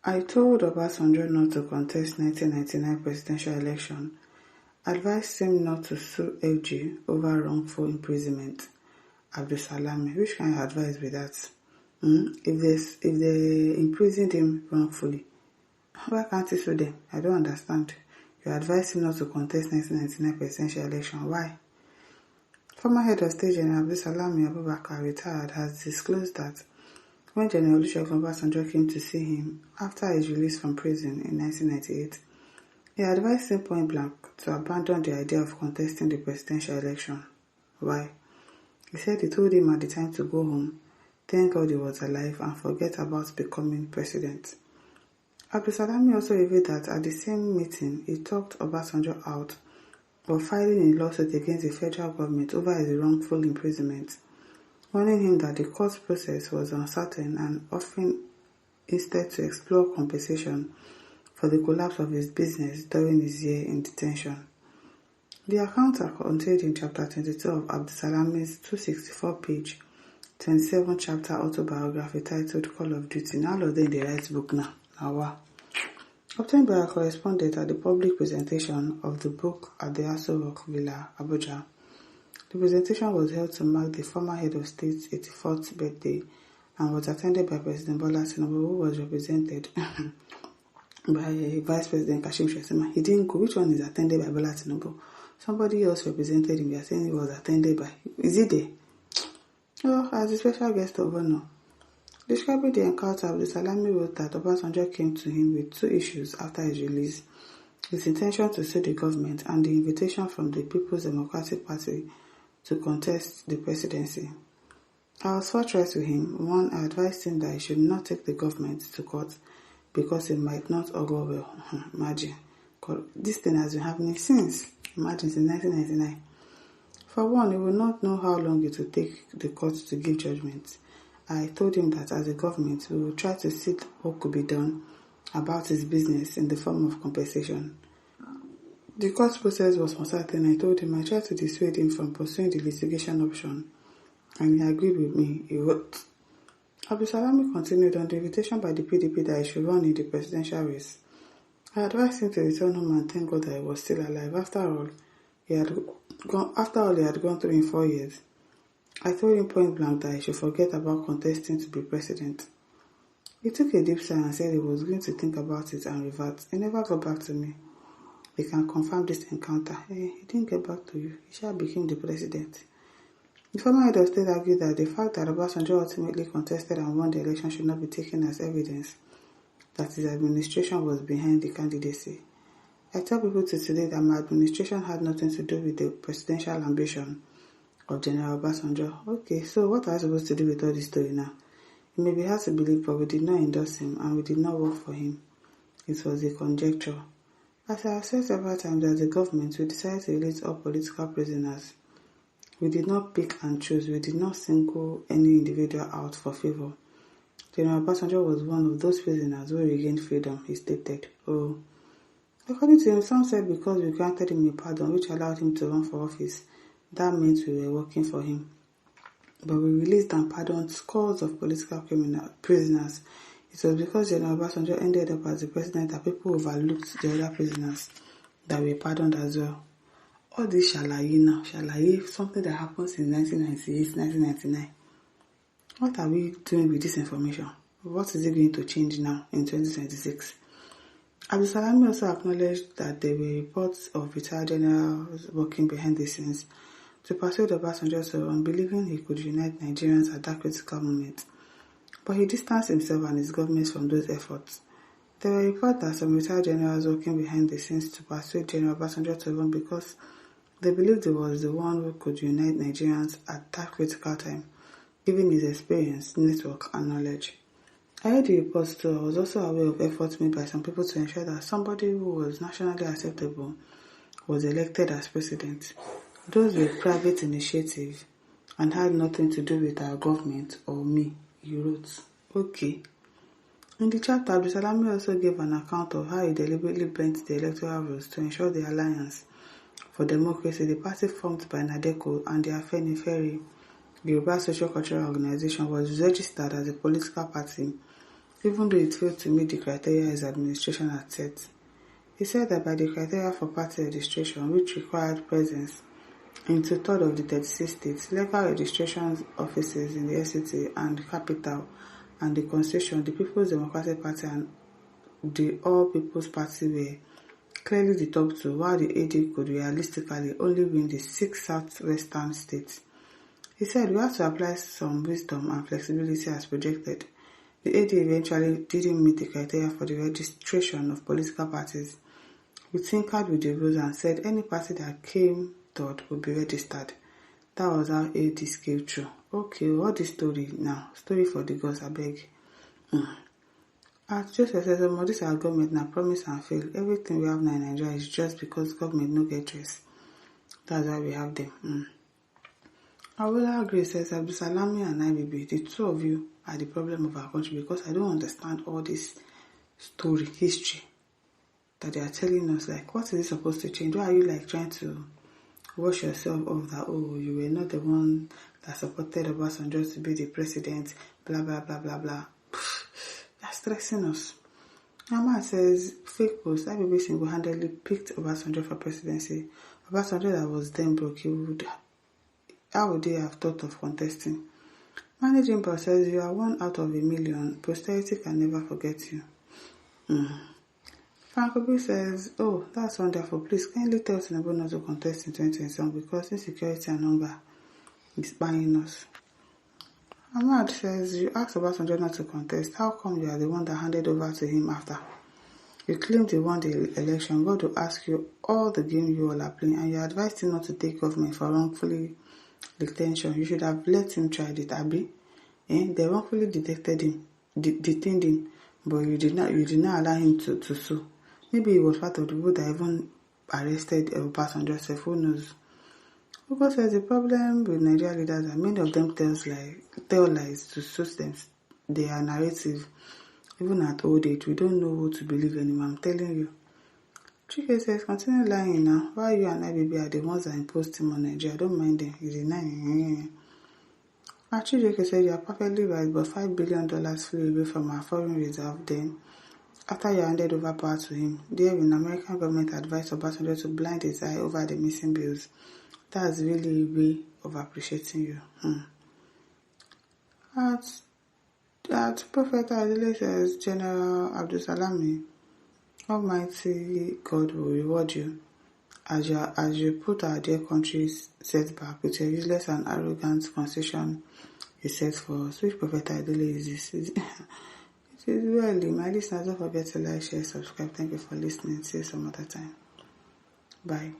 I told Obasanjo not to contest 1999 presidential election, advised him not to sue FG over wrongful imprisonment. Abdulsalam, which kind of advice be that? If they imprisoned him wrongfully, why can't he sue them? I don't understand. You advised him not to contest 1999 presidential election. Why? Former head of state General Abdulsalam Abubakar, retired, has disclosed that when General Olusegun Obasanjo came to see him after his release from prison in 1998, he advised him point blank to abandon the idea of contesting the presidential election. Why? He said he told him at the time to go home, thank God he was alive, and forget about becoming president. Abdulsalam also revealed that at the same meeting, he talked Obasanjo out of filing a lawsuit against the federal government over his wrongful imprisonment, warning him that the court process was uncertain and offering instead to explore compensation for the collapse of his business during his year in detention. The accounts are contained in Chapter 22 of Abdulsalam's 264-page, 27-chapter autobiography titled Call of Duty. Now all of them in the right book now. Obtained by a correspondent at the public presentation of the book at the Aso Rock Villa, Abuja. The presentation was held to mark the former head of state's 84th birthday and was attended by President Bola Tinubu, who was represented by Vice President Kashim Shettima. He didn't go. Which one is attended by Bola Tinubu? Somebody else represented him. We are saying he was attended by. Is he there? Oh, as a special guest of honor. Describing the encounter, Abdulsalam wrote that Obasanjo came to him with two issues after his release: his intention to sue the government and the invitation from the People's Democratic Party to contest the presidency. I was forthright with him. One, I advised him that he should not take the government to court because it might not augur well. Imagine. This thing has been happening since. Imagine, since 1999. For one, he will not know how long it will take the court to give judgment. I told him that as a government, we will try to see what could be done about his business in the form of compensation. The court process was uncertain. I told him I tried to dissuade him from pursuing the litigation option, and he agreed with me. He wrote. Abdulsalam continued on the invitation by the PDP that he should run in the presidential race. I advised him to return home and thank God that he was still alive. After all he had gone through in 4 years. I told him point blank that he should forget about contesting to be president. He took a deep sigh and said he was going to think about it and revert. He never got back to me. He can confirm this encounter. He didn't get back to you. He shall become the president. The former head of state argued that the fact that Obasanjo ultimately contested and won the election should not be taken as evidence that his administration was behind the candidacy. I tell people today that my administration had nothing to do with the presidential ambition of General Obasanjo. Okay, so what are I supposed to do with all this story now? It may be hard to believe, but we did not endorse him and we did not work for him. It was a conjecture. As I have said several times, as a government, we decided to release all political prisoners. We did not pick and choose. We did not single any individual out for favor. General Obasanjo was one of those prisoners who regained freedom, he stated. According to him, some said because we granted him a pardon which allowed him to run for office, that meant we were working for him. But we released and pardoned scores of political prisoners. It was because General Obasanjo ended up as the president that people overlooked the other prisoners that were pardoned as well. All this shalaye, something that happens in 1998, 1999. What are we doing with this information? What is it going to change now in 2026? Abdulsalam also acknowledged that there were reports of retired generals working behind the scenes to persuade Obasanjo to run, believing he could unite Nigerians at that critical moment. But he distanced himself and his government from those efforts. There were reports that some retired generals working behind the scenes to persuade General Obasanjo to run because they believed he was the one who could unite Nigerians at that critical time, given his experience, network, and knowledge. I heard the reports too. I was also aware of efforts made by some people to ensure that somebody who was nationally acceptable was elected as president. Those were private initiatives and had nothing to do with our government or me, he wrote. Okay. In the chapter, Abdulsalam also gave an account of how he deliberately bent the electoral rules to ensure the Alliance for Democracy, the party formed by Nadeko and the Afenifere, the Yoruba Social Cultural Organization, was registered as a political party even though it failed to meet the criteria his administration had set. He said that by the criteria for party registration, which required presence in 2/3 of the 36 states, legal registration offices in the FCT and capital, and the constitution, the People's Democratic Party and the All People's Party were clearly the top two, while the AD could realistically only win the 6 southwestern states. He said we have to apply some wisdom and flexibility as projected. The AD eventually didn't meet the criteria for the registration of political parties. We tinkered with the rules and said any party that came third would be registered. That was how AD scaled through. Okay, what is story now? Story for the gods, I beg. As Joseph says, this our government now promise and fail. Everything we have now in Nigeria is just because government no get dress. That's why we have them. Awola Grace says, Abdulsalam and IBB, the two of you are the problem of our country because I don't understand all this story, history that they are telling us. Like, what is it supposed to change? Why are you like trying to wash yourself off that, oh, you were not the one that supported Obasanjo to be the president, blah, blah, blah, blah, blah. They're stressing us. Ahmad says, fake post, IBB single-handedly picked Obasanjo for presidency. Obasanjo that was then broke, how would they have thought of contesting? Managing boss says, you are 1 out of a million. Posterity can never forget you. Franco B says, oh, that's wonderful. Please kindly tell Tinubu not to contest in 2027 because insecurity and hunger is buying us. Ahmad says, you asked Obasanjo not to contest. How come you are the one that handed over to him after? You claimed you won the election. God will ask you all the game you all are playing, and you advised him not to take government for wrongfully detention. You should have let him try it, Abi. They wrongfully detained him, but you did not allow him to sue. Maybe he was part of the people that even arrested Obasanjo self. Who knows? Ugo says the problem with Nigerian leaders are many of them tell lies to suit them their narrative. Even at old age, we don't know who to believe anymore. I'm telling you. Chike says, continue lying now. Why you and IBB are the ones that imposed him on Nigeria? I don't mind them. He's denying. Chike said, you are perfectly right, but $5 billion flew away from our foreign reserve then. After you handed over power to him, the American government advised Obasanjo to blind his eye over the missing bills. That's really a way of appreciating you. At Prophet Adele says, General Abdulsalam, Almighty God will reward you as you put our dear country's setback with your useless and arrogant constitution you set for us. Which Prophet Adele is this? It is well. My listeners, don't forget to like, share, subscribe. Thank you for listening. See you some other time. Bye.